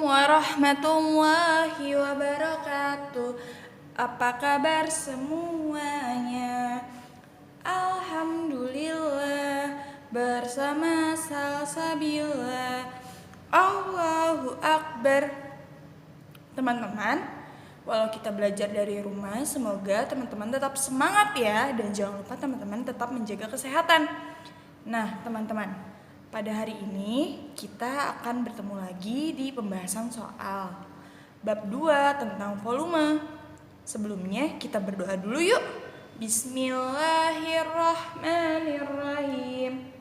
warahmatullahi wabarakatuh. Apa kabar semuanya? Alhamdulillah, bersama Salsabila. Allahu Akbar. Teman-teman, walau kita belajar dari rumah, semoga teman-teman tetap semangat ya. Dan jangan lupa teman-teman tetap menjaga kesehatan. Nah, teman-teman, pada hari ini kita akan bertemu lagi di pembahasan soal bab 2 tentang volume. Sebelumnya kita berdoa dulu yuk. Bismillahirrahmanirrahim.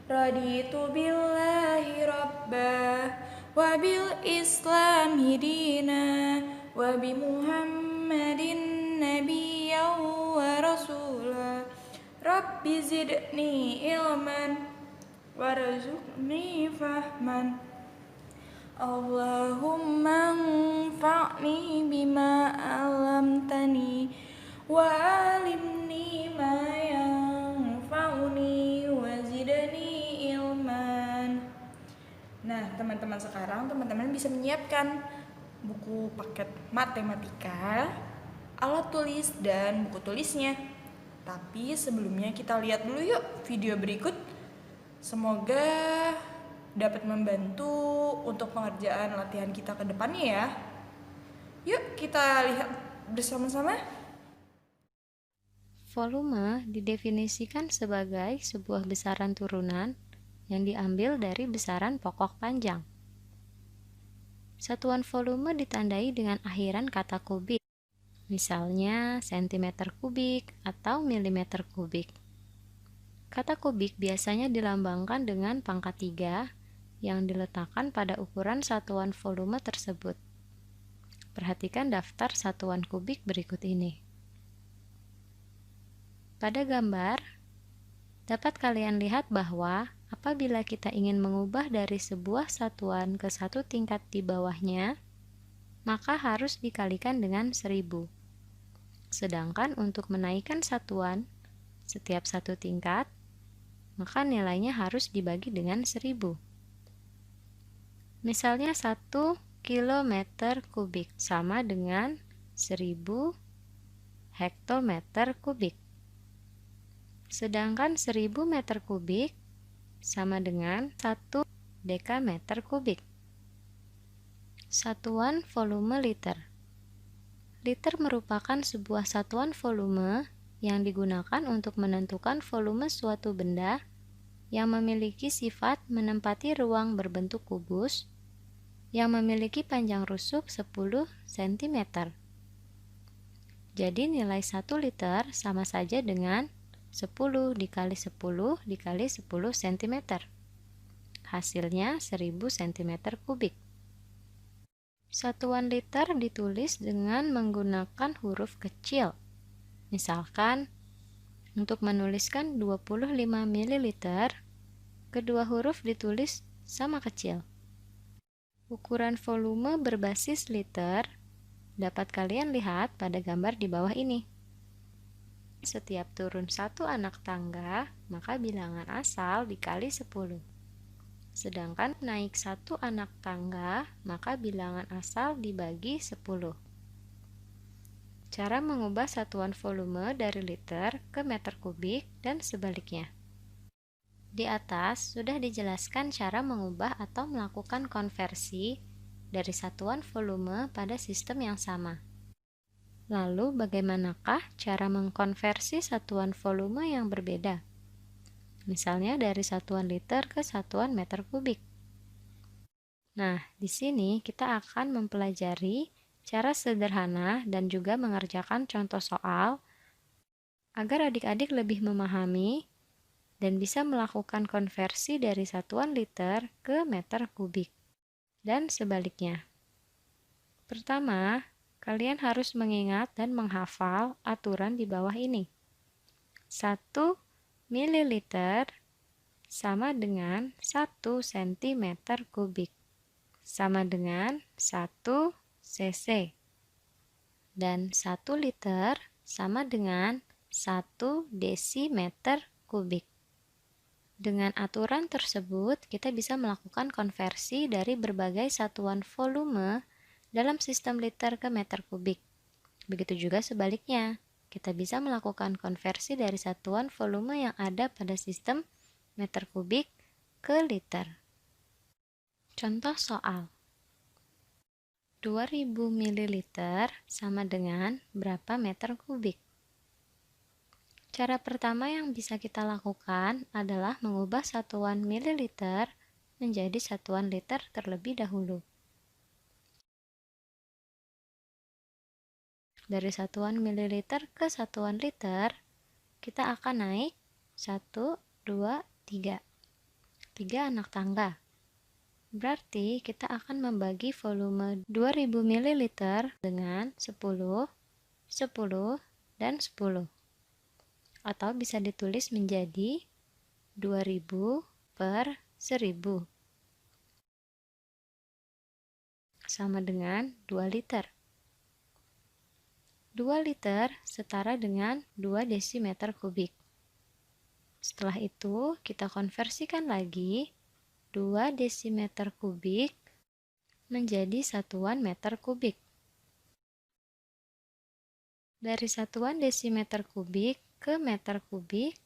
Raditu billahi rabbah wa bil islami dina wa bi muhammadin nabiyyan wa rasulah. Rabbi zidni ilman warzuqni fahman. Allahumma anfa'ni bima 'allamtani wa 'allimni ma yanfa'uni wa zidni ilman. Nah, teman-teman, sekarang teman-teman bisa menyiapkan buku paket matematika, alat tulis, dan buku tulisnya. Tapi sebelumnya kita lihat dulu yuk video berikut. Semoga dapat membantu untuk pengerjaan latihan kita ke depannya ya. Yuk kita lihat bersama-sama. Volume didefinisikan sebagai sebuah besaran turunan yang diambil dari besaran pokok panjang. Satuan volume ditandai dengan akhiran kata kubik, misalnya sentimeter kubik atau milimeter kubik. Kata kubik biasanya dilambangkan dengan pangkat 3 yang diletakkan pada ukuran satuan volume tersebut. Perhatikan daftar satuan kubik berikut ini. Pada gambar, dapat kalian lihat bahwa apabila kita ingin mengubah dari sebuah satuan ke satu tingkat di bawahnya, maka harus dikalikan dengan 1000. Sedangkan untuk menaikkan satuan setiap satu tingkat, maka nilainya harus dibagi dengan 1000. Misalnya 1 kilometer kubik sama dengan 1000 hektometer kubik. Sedangkan 1000 meter kubik sama dengan 1 dekameter kubik. Satuan volume liter. Liter merupakan sebuah satuan volume yang digunakan untuk menentukan volume suatu benda yang memiliki sifat menempati ruang berbentuk kubus yang memiliki panjang rusuk 10 cm. Jadi nilai 1 liter sama saja dengan 10 dikali 10 dikali 10 cm. Hasilnya 1000 cm kubik. Satuan liter ditulis dengan menggunakan huruf kecil. Misalkan, untuk menuliskan 25 ml, kedua huruf ditulis sama kecil. Ukuran volume berbasis liter dapat kalian lihat pada gambar di bawah ini. Setiap turun satu anak tangga, maka bilangan asal dikali 10. Sedangkan naik satu anak tangga, maka bilangan asal dibagi 10. Cara mengubah satuan volume dari liter ke meter kubik dan sebaliknya. Di atas sudah dijelaskan cara mengubah atau melakukan konversi dari satuan volume pada sistem yang sama. Lalu bagaimanakah cara mengkonversi satuan volume yang berbeda? Misalnya dari satuan liter ke satuan meter kubik. Nah, di sini kita akan mempelajari cara sederhana dan juga mengerjakan contoh soal agar adik-adik lebih memahami dan bisa melakukan konversi dari satuan liter ke meter kubik dan sebaliknya. Pertama, kalian harus mengingat dan menghafal aturan di bawah ini. 1 mililiter sama dengan 1 cm kubik sama dengan 1 cc, dan 1 liter sama dengan 1 desimeter kubik. Dengan aturan tersebut, kita bisa melakukan konversi dari berbagai satuan volume dalam sistem liter ke meter kubik. Begitu juga sebaliknya, kita bisa melakukan konversi dari satuan volume yang ada pada sistem meter kubik ke liter. Contoh soal. 2000 ml sama dengan berapa meter kubik? Cara pertama yang bisa kita lakukan adalah mengubah satuan mililiter menjadi satuan liter terlebih dahulu. Dari satuan mililiter ke satuan liter, kita akan naik 1, 2, 3. 3 anak tangga. Berarti kita akan membagi volume 2000 ml dengan 10, 10, dan 10. Atau bisa ditulis menjadi 2000 per 1000 sama dengan 2 liter. 2 liter setara dengan 2 desimeter kubik. Setelah itu, kita konversikan lagi 2 desimeter kubik menjadi satuan meter kubik. Dari satuan desimeter kubik ke meter kubik,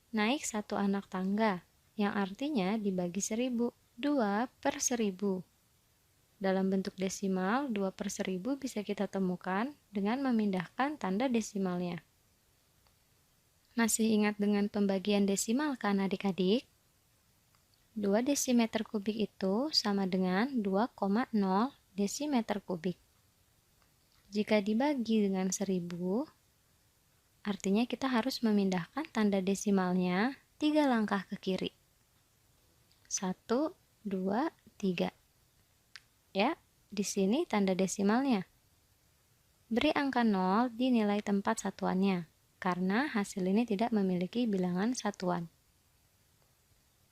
naik 1 anak tangga, yang artinya dibagi 1000, 2 per 1000. Dalam bentuk desimal, 2 per 1000 bisa kita temukan dengan memindahkan tanda desimalnya. Masih ingat dengan pembagian desimal kan adik-adik? 2 desimeter kubik itu sama dengan 2,0 desimeter kubik. Jika dibagi dengan 1000, artinya kita harus memindahkan tanda desimalnya 3 langkah ke kiri. 1, 2, 3. Ya, di sini tanda desimalnya. Beri angka 0 di nilai tempat satuannya, karena hasil ini tidak memiliki bilangan satuan.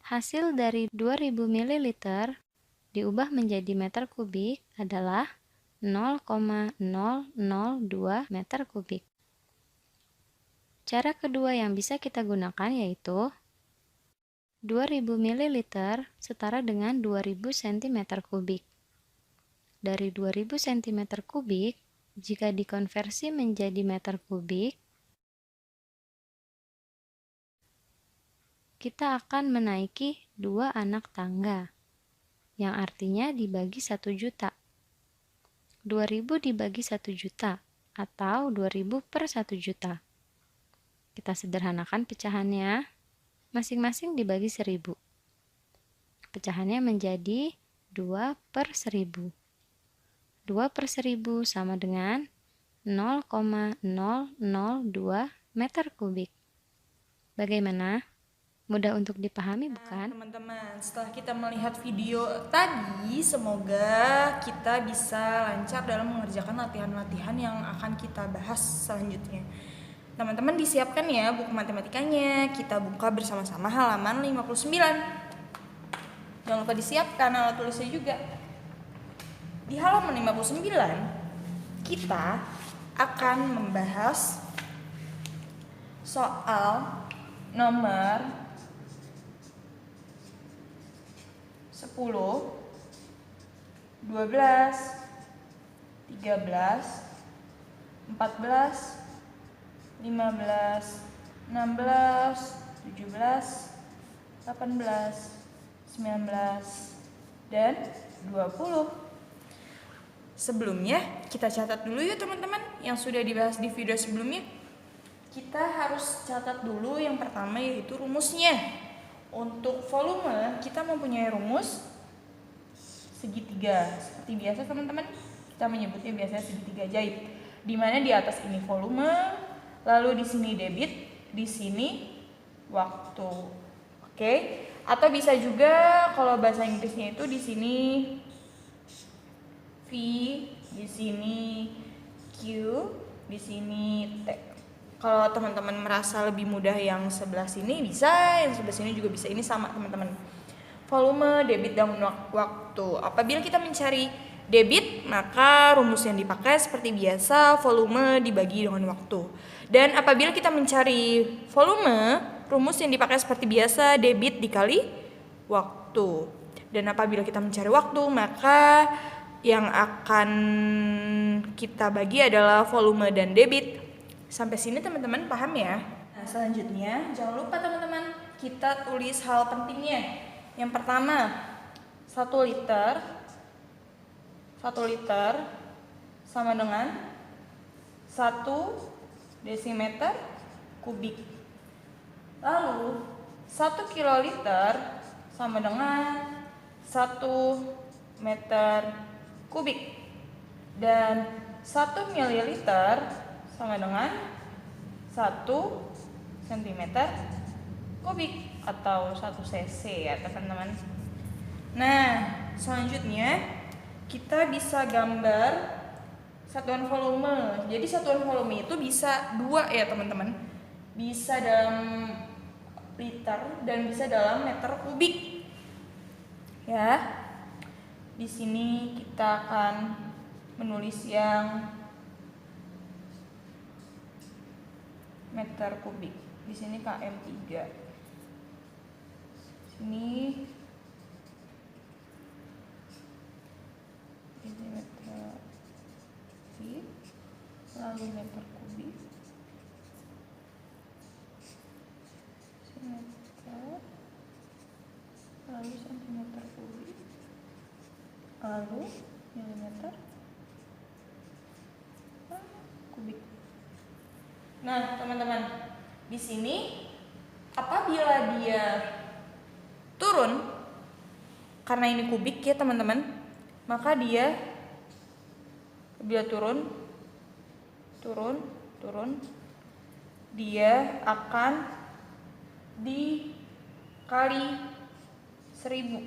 Hasil dari 2000 ml diubah menjadi meter kubik adalah 0,002 meter kubik. Cara kedua yang bisa kita gunakan yaitu 2000 ml setara dengan 2000 cm kubik. Dari 2000 cm kubik, jika dikonversi menjadi meter kubik, kita akan menaiki 2 anak tangga, yang artinya dibagi 1 juta. 2000 dibagi 1 juta, atau 2000 per 1 juta. Kita sederhanakan pecahannya, masing-masing dibagi 1000. Pecahannya menjadi 2 per 1000. 2 per 1000 sama dengan 0,002 meter kubik. Bagaimana? Mudah untuk dipahami bukan? Teman-teman, setelah kita melihat video tadi, semoga kita bisa lancar dalam mengerjakan latihan-latihan yang akan kita bahas selanjutnya. Teman-teman disiapkan ya buku matematikanya, kita buka bersama-sama halaman 59. Jangan lupa disiapkan alat tulisnya juga. Di halaman 59, kita akan membahas soal nomor 10, 12, 13, 14, 15, 16, 17, 18, 19, dan 20. Sebelumnya, kita catat dulu ya teman-teman yang sudah dibahas di video sebelumnya. Kita harus catat dulu yang pertama yaitu rumusnya. Untuk volume, kita mempunyai rumus segitiga. Seperti biasa teman-teman, kita menyebutnya biasanya segitiga jahit. Di mana di atas ini volume, lalu di sini debit, di sini waktu. Oke? Atau bisa juga kalau bahasa Inggrisnya itu di sini V, di sini Q, di sini T. Kalau teman-teman merasa lebih mudah yang sebelah sini bisa, yang sebelah sini juga bisa. Ini sama teman-teman. Volume, debit, dan waktu. Apabila kita mencari debit, maka rumus yang dipakai seperti biasa, volume dibagi dengan waktu. Dan apabila kita mencari volume, rumus yang dipakai seperti biasa, debit dikali waktu. Dan apabila kita mencari waktu, maka yang akan kita bagi adalah volume dan debit. Sampai sini teman-teman paham ya? Nah, selanjutnya jangan lupa teman-teman, kita tulis hal pentingnya. Yang pertama, 1 liter sama dengan 1 desimeter kubik. Lalu 1 kiloliter sama dengan 1 meter kubik. Dan 1 mililiter sama dengan 1 sentimeter kubik atau 1 cc ya teman-teman. Nah, selanjutnya kita bisa gambar satuan volume. Jadi satuan volume itu bisa 2 ya teman-teman. Bisa dalam liter dan bisa dalam meter kubik. Ya. Di sini kita akan menulis yang meter kubik. Di sini km3. Sini meter kubik, lalu meter kubik, meter, lalu sentimeter kubik, lalu milimeter kubik. Nah, teman-teman, di sini apabila dia turun, karena ini kubik ya teman-teman, maka dia bila turun, dia akan dikali 1000.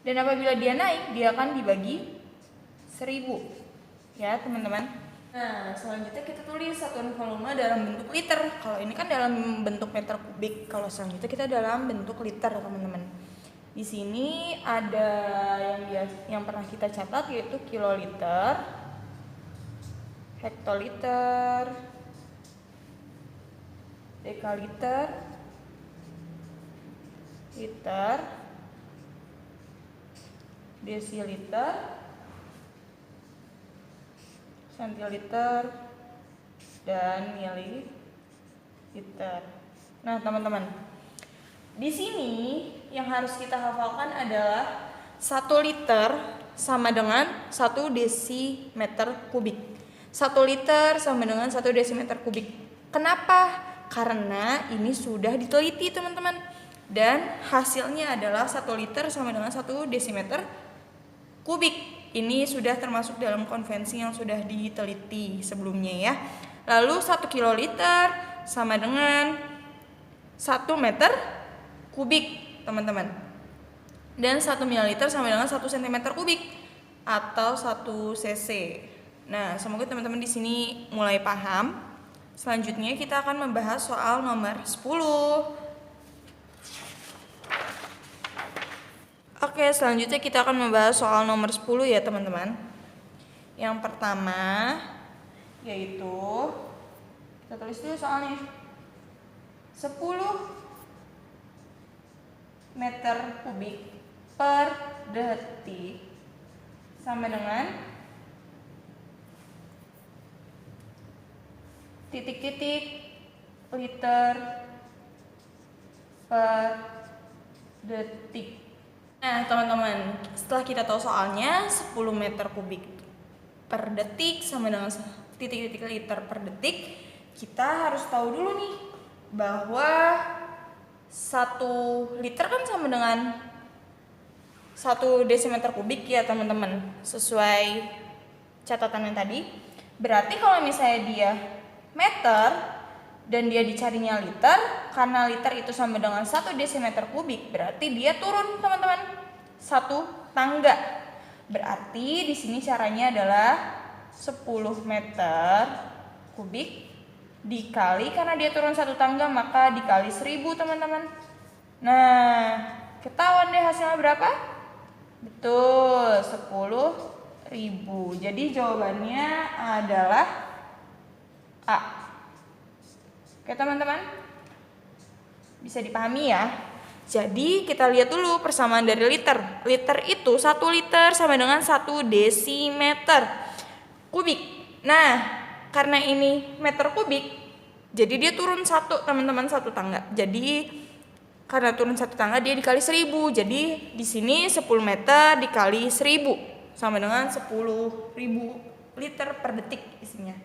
Dan apabila dia naik, dia akan dibagi 1000. Ya teman-teman. Nah, selanjutnya kita tulis satuan volume dalam bentuk liter. Kalau ini kan dalam bentuk meter kubik. Kalau selanjutnya kita dalam bentuk liter, teman-teman. Di sini ada yang pernah kita catat, yaitu kiloliter, hektoliter, dekaliter, liter, desiliter, sentiliter, dan mililiter. Nah, teman-teman, di sini yang harus kita hafalkan adalah 1 liter sama dengan 1 desimeter kubik. 1 liter sama dengan 1 desimeter kubik. Kenapa? Karena ini sudah diteliti teman-teman. Dan hasilnya adalah 1 liter sama dengan 1 desimeter kubik. Ini sudah termasuk dalam konvensi yang sudah diteliti sebelumnya ya. Lalu 1 kiloliter sama dengan 1 meter kubik teman-teman. Dan 1 mililiter sama dengan 1 cm kubik atau 1 cc. Nah, semoga teman-teman di sini mulai paham. Selanjutnya kita akan membahas soal nomor 10. Oke, selanjutnya kita akan membahas soal nomor 10 ya teman-teman. Yang pertama yaitu, kita tulis dulu soalnya, 10 meter kubik per detik sama dengan titik-titik liter per detik. Nah teman-teman, setelah kita tahu soalnya 10 meter kubik per detik sama dengan titik-titik liter per detik, kita harus tahu dulu nih bahwa 1 liter kan sama dengan 1 desimeter kubik ya teman-teman, sesuai catatan yang tadi. Berarti kalau misalnya dia meter dan dia dicarinya liter, karena liter itu sama dengan 1 desimeter kubik, berarti dia turun teman-teman 1 tangga. Berarti di sini caranya adalah 10 meter kubik dikali, karena dia turun 1 tangga maka dikali 1000 teman-teman. Nah, ketahuan deh hasilnya berapa? Betul, 10.000. Jadi jawabannya adalah A. Oke teman-teman. Bisa dipahami ya. Jadi kita lihat dulu persamaan dari liter. Liter itu 1 liter sama dengan 1 desimeter kubik. Nah, karena ini meter kubik, jadi dia turun 1 teman-teman, 1 tangga. Jadi karena turun 1 tangga dia dikali 1000. Jadi di sini 10 meter dikali 1000 sama dengan 10.000 liter per detik isinya.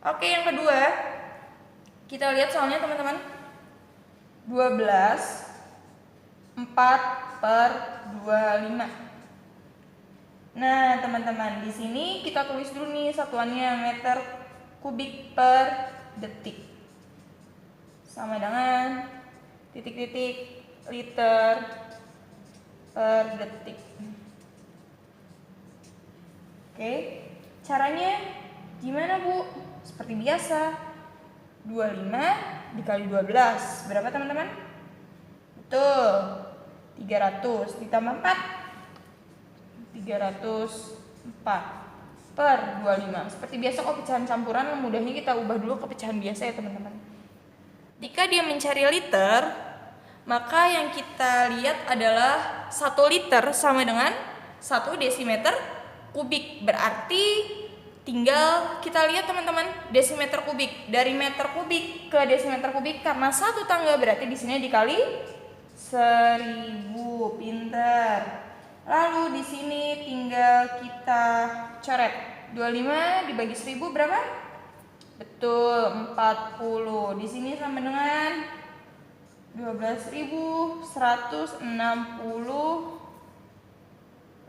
Oke, yang kedua kita lihat soalnya teman-teman. 12 4/25. Nah, teman-teman, di sini kita tulis dulu nih satuannya meter kubik per detik. Sama dengan titik-titik liter per detik. Oke, caranya gimana, Bu? Seperti biasa. 25 dikali 12 berapa, teman-teman? Betul, 300 ditambah 4, 304 per 25. Seperti biasa kok pecahan campuran, mudahnya kita ubah dulu ke pecahan biasa ya teman-teman. Jika dia mencari liter, maka yang kita lihat adalah 1 liter sama dengan 1 desimeter kubik. Berarti tinggal kita lihat teman-teman, desimeter kubik. Dari meter kubik ke desimeter kubik, karena 1 tangga berarti di sini dikali 1000. Pinter. Lalu di sini tinggal kita coret. 25 dibagi 1000 berapa? Betul, 40. Di sini sama dengan 12.160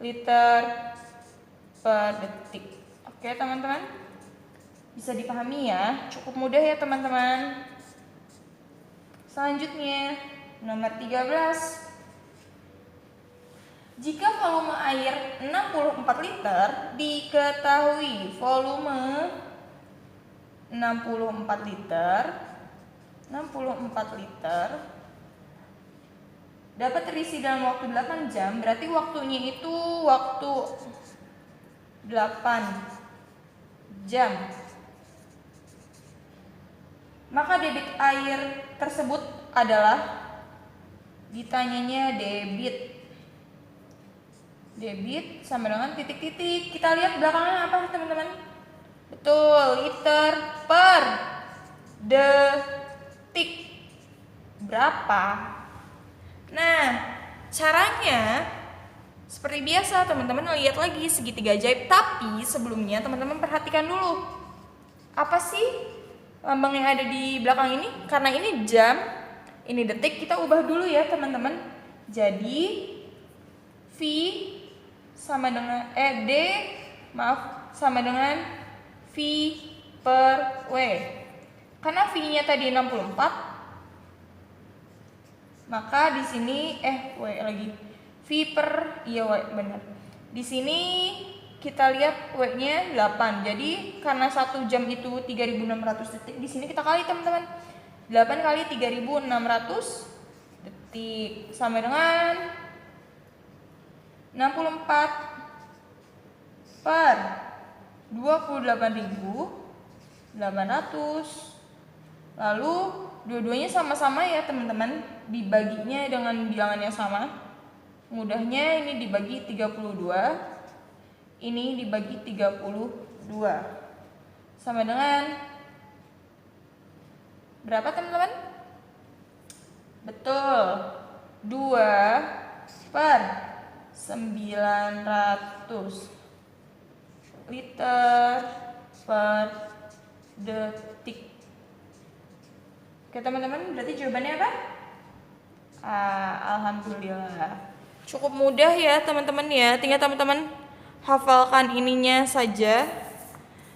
liter per detik. Oke, teman-teman. Bisa dipahami ya? Cukup mudah ya, teman-teman. Selanjutnya, nomor 13. Jika volume air 64 liter, diketahui volume 64 liter dapat terisi dalam waktu 8 jam, berarti waktunya itu waktu 8 jam. Maka debit air tersebut adalah, ditanyanya debit sama dengan titik-titik. Kita lihat belakangnya apa, teman-teman? Betul, liter per detik. Berapa? Nah, caranya seperti biasa, teman-teman lihat lagi segitiga ajaib. Tapi sebelumnya teman-teman perhatikan dulu, apa sih lambang yang ada di belakang ini? Karena ini jam, ini detik, kita ubah dulu ya teman-teman. Jadi V sama dengan sama dengan V per W. Karena V-nya tadi 64, maka di sini W lagi. V per W benar. Di sini kita lihat W-nya 8. Jadi karena 1 jam itu 3600 detik, di sini kita kali teman-teman. 8 kali 3600 detik sama dengan 64 per 28.800. Lalu dua-duanya sama-sama ya teman-teman, dibaginya dengan bilangan yang sama. Mudahnya ini dibagi 32, ini dibagi 32. Sama dengan berapa teman-teman? Betul, 2 per 900 liter per detik. Oke teman-teman, berarti jawabannya apa? Alhamdulillah. Cukup mudah ya teman-teman ya. Tinggal teman-teman hafalkan ininya saja.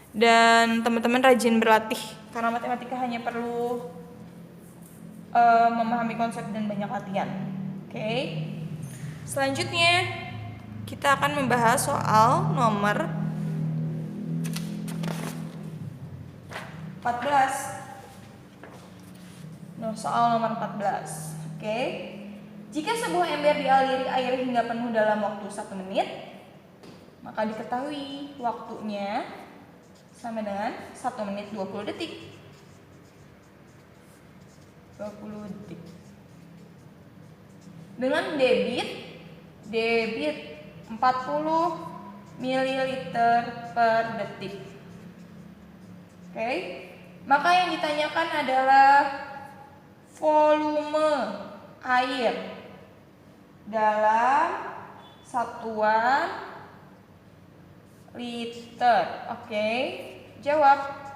Dan teman-teman rajin berlatih. Karena matematika hanya perlu memahami konsep dan banyak latihan. Oke. Selanjutnya kita akan membahas soal nomor 14. Soal nomor 14. Oke. Jika sebuah ember dialiri air hingga penuh dalam waktu 1 menit, maka diketahui waktunya sama dengan 1 menit 20 detik. 20 detik. dengan debit 40 ml per detik. Oke. Maka yang ditanyakan adalah volume air dalam satuan liter. Oke. Jawab.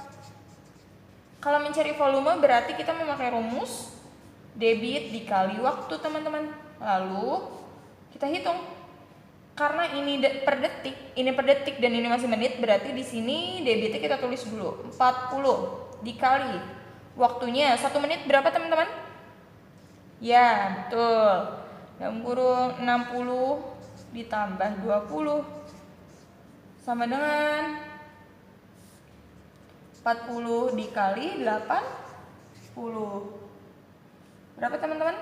Kalau mencari volume berarti kita memakai rumus debit dikali waktu, teman-teman. Lalu kita hitung. Karena ini per detik dan ini masih menit, berarti di sini debitnya kita tulis dulu 40 dikali waktunya 1 menit berapa, teman-teman? Ya, betul. Dalam kurung 60 ditambah 20 sama dengan 40 dikali 80. Berapa, teman-teman?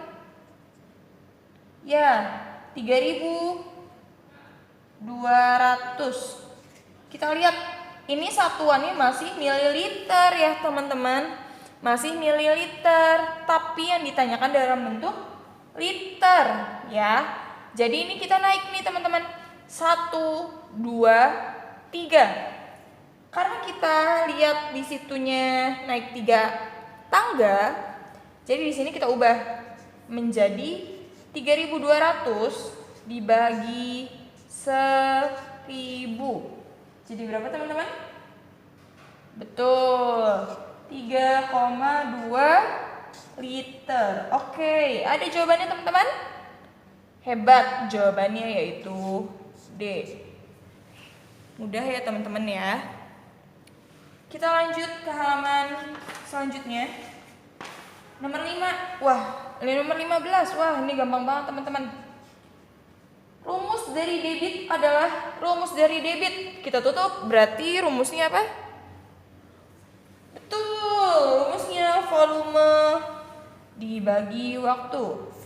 Ya, 3.200. Kita lihat, ini satuannya masih mililiter ya, teman-teman. Masih mililiter, tapi yang ditanyakan dalam bentuk liter ya. Jadi ini kita naik nih, teman-teman. 1, 2, 3. Karena kita lihat di situnya naik 3 tangga, jadi di sini kita ubah menjadi 3.200 dibagi 1.000. Jadi berapa, teman-teman? Betul, 3,2 liter. Oke, ada jawabannya, teman-teman? Hebat, jawabannya yaitu D. Mudah ya, teman-teman ya. Kita lanjut ke halaman selanjutnya. Nomor 5. Wah, ini nomor 15. Wah, ini gampang banget, teman-teman. Rumus dari debit adalah rumus dari debit. Kita tutup, berarti rumusnya apa? Betul, rumusnya volume dibagi waktu. V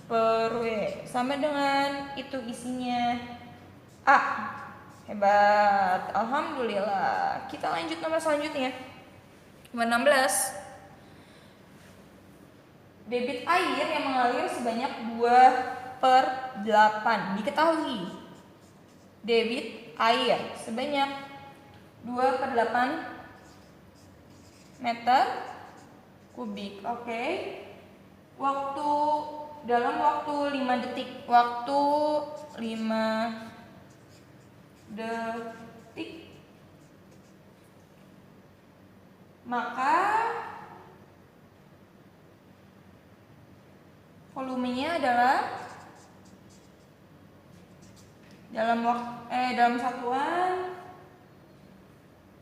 per W sama dengan itu isinya A. Hebat, alhamdulillah. Kita lanjut nomor selanjutnya. Nomor 16. Debit air yang mengalir sebanyak 2/8. Diketahui debit air sebanyak 2/8 meter kubik. Oke. Dalam waktu 5 detik. Waktu 5 detik, maka volumenya adalah dalam satuan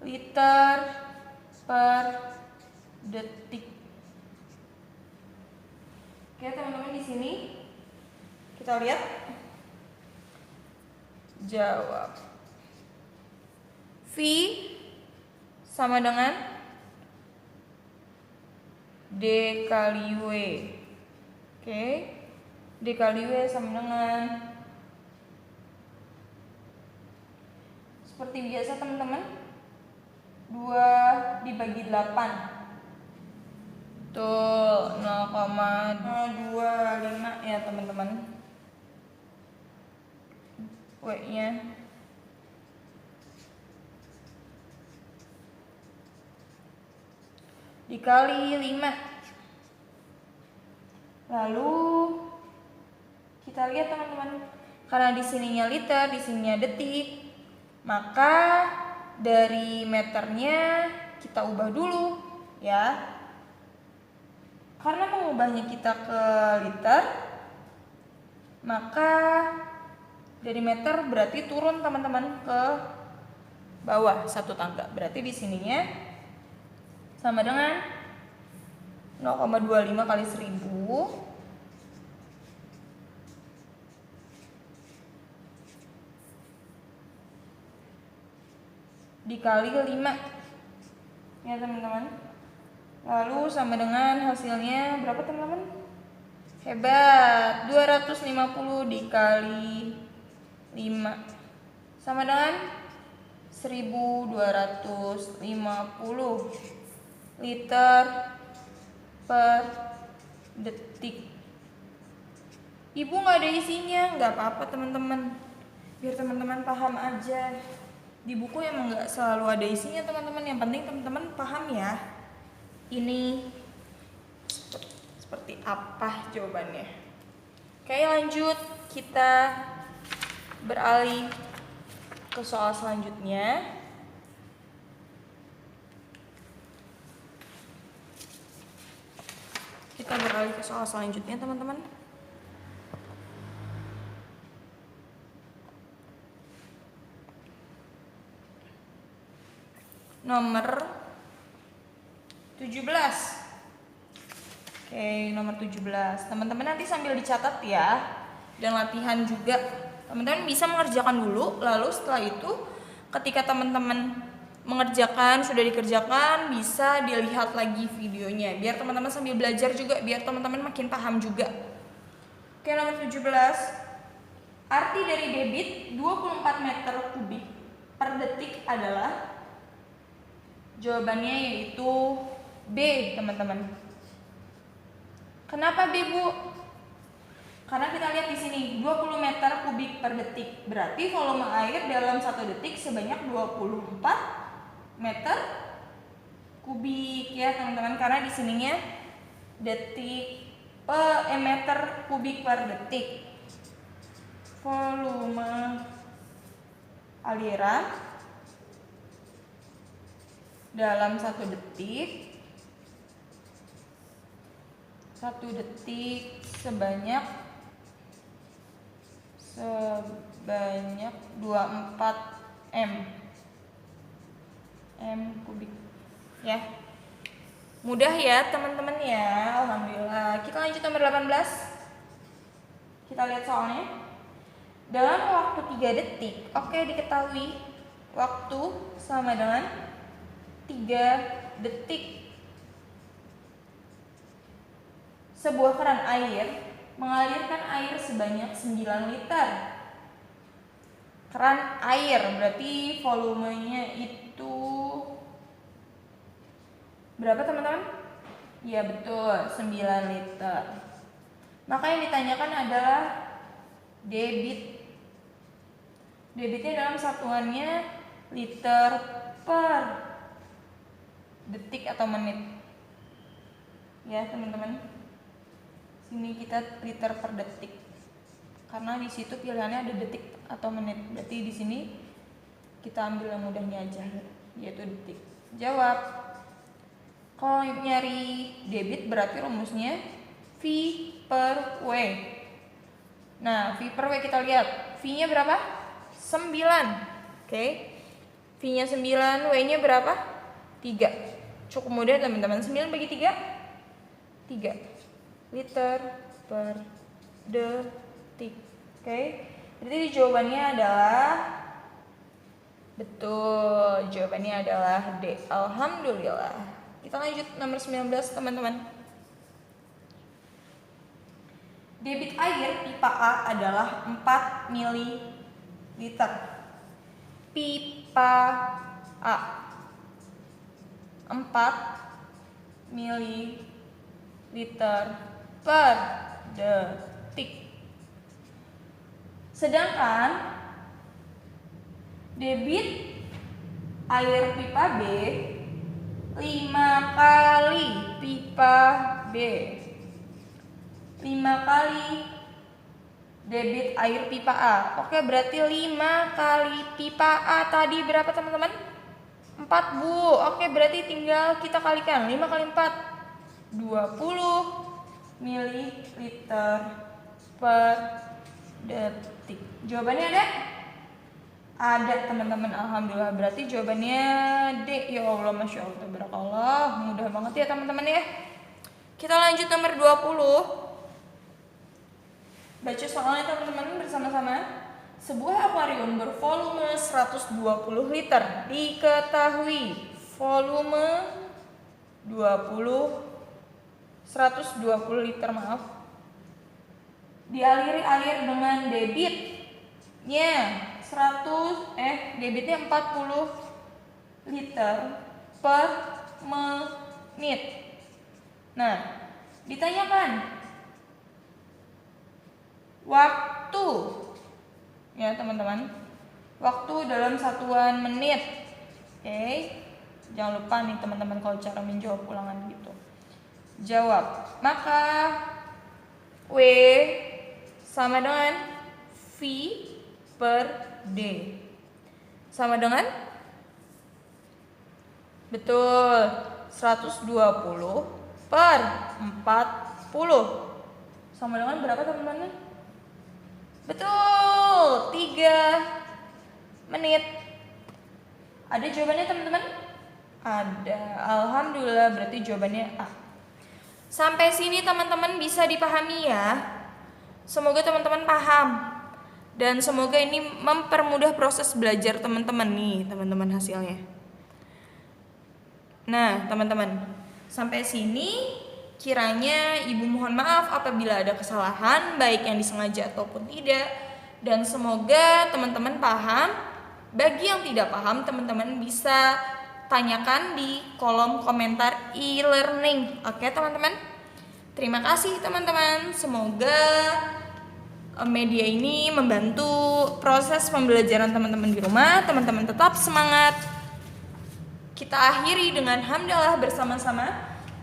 liter per detik. Oke, teman-teman, di sini kita lihat jawab. V sama dengan D kali W. Oke. D kali W sama dengan, seperti biasa, teman-teman, 2 dibagi 8. Tuh, 0,25 ya, teman-teman. W-nya dikali 5. Lalu kita lihat, teman-teman, karena di sininya liter, di sininya detik, maka dari meternya kita ubah dulu ya. Karena mengubahnya kita ke liter, maka dari meter berarti turun, teman-teman, ke bawah 1 tangga. Berarti di sininya sama dengan 0,25 kali 1000 dikali 5 ya, teman-teman. Lalu sama dengan hasilnya berapa, teman-teman? Hebat, 250 dikali 5 sama dengan 1250 liter per detik. Ibu nggak ada isinya, nggak apa-apa teman-teman. Biar teman-teman paham aja. Di buku emang nggak selalu ada isinya teman-teman. Yang penting teman-teman paham ya. Ini seperti apa jawabannya. Oke, lanjut. Kita beralih ke soal selanjutnya. Kita beralih ke soal selanjutnya teman-teman. Nomor 17. Oke, nomor 17. Teman-teman nanti sambil dicatat ya. Dan latihan juga. Teman-teman bisa mengerjakan dulu, lalu setelah itu ketika teman-teman mengerjakan, sudah dikerjakan, bisa dilihat lagi videonya. Biar teman-teman sambil belajar juga, biar teman-teman makin paham juga. Oke, nomor 17. Arti dari debit 24 meter kubik per detik adalah, jawabannya yaitu B, teman-teman. Kenapa B, Bu? Karena kita lihat di sini 20 meter kubik per detik. Berarti volume air dalam 1 detik sebanyak 24 meter kubik ya, teman-teman. Karena di sininya detik meter kubik per detik. Volume aliran dalam 1 detik sebanyak 24 m kubik ya. Mudah ya teman-teman ya, alhamdulillah. Kita lanjut nomor 18. Kita lihat soalnya. Dalam waktu 3 detik, oke, diketahui waktu sama dengan 3 detik. Sebuah keran air mengalirkan air sebanyak 9 liter. Keran air berarti volumenya itu berapa teman-teman? Ya betul, 9 liter. Maka yang ditanyakan adalah debit. Debitnya dalam satuannya liter per detik atau menit. Ya teman-teman. Sini kita liter per detik. Karena di situ pilihannya ada detik atau menit. Berarti di sini kita ambil yang mudahnya aja, yaitu detik. Jawab. Kalau nyari debit berarti rumusnya V per W. Nah, V per W kita lihat. V-nya berapa? 9. Oke. V-nya 9, W-nya berapa? 3. Cukup mudah teman-teman. 9 bagi 3? 3 liter per detik. Oke. Jadi jawabannya adalah betul. Jawabannya adalah D. Alhamdulillah. Kita lanjut nomor 19 teman-teman. Debit air pipa A adalah 4 ml. Pipa A 4 ml per detik. Sedangkan debit air pipa B 5 kali pipa B. 5 kali debit air pipa A. Oke, berarti 5 kali pipa A tadi berapa teman-teman? 4, Bu. Oke, berarti tinggal kita kalikan 5 kali 4 20 ml per detik. Jawabannya ada? Ada teman-teman, alhamdulillah. Berarti jawabannya D. Ya Allah, Masya Allah, tabarakallah. Mudah banget ya teman-teman ya. Kita lanjut nomor 20. Baca soalnya teman-teman bersama-sama. Sebuah akuarium bervolume 120 liter. Diketahui volume 120 liter, maaf. Dialiri air dengan debitnya debitnya 40 liter per menit. Nah, ditanyakan waktu. Ya, teman-teman. Waktu dalam satuan menit. Oke. Jangan lupa nih teman-teman kalau cara menjawab ulangan gitu. Jawab. Maka W sama dengan V per D. Sama dengan? Betul. 120 per 40. Sama dengan berapa teman-teman? Betul, 3 menit. Ada jawabannya teman-teman? Ada. Alhamdulillah, berarti jawabannya A. Sampai sini teman-teman bisa dipahami ya. Semoga teman-teman paham. Dan semoga ini mempermudah proses belajar teman-teman nih, teman-teman hasilnya. Nah, teman-teman, sampai sini kiranya Ibu mohon maaf apabila ada kesalahan, baik yang disengaja ataupun tidak. Dan semoga teman-teman paham. Bagi yang tidak paham, teman-teman bisa tanyakan di kolom komentar e-learning. Oke, teman-teman? Terima kasih, teman-teman. Semoga media ini membantu proses pembelajaran teman-teman di rumah. Teman-teman tetap semangat. Kita akhiri dengan hamdalah bersama-sama.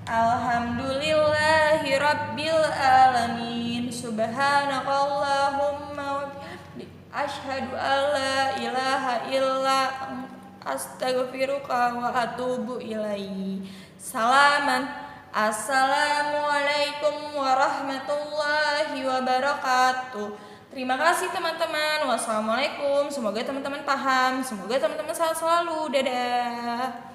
Alhamdulillahirabbil alamin. Subhanakallahumma wa bihamdik asyhadu alla ilaha illa anta astaghfiruka wa atubu ilaihi. Assalamualaikum warahmatullahi wabarakatuh. Terima kasih teman-teman. Wassalamualaikum. Semoga teman-teman paham. Semoga teman-teman sehat selalu. Dadah.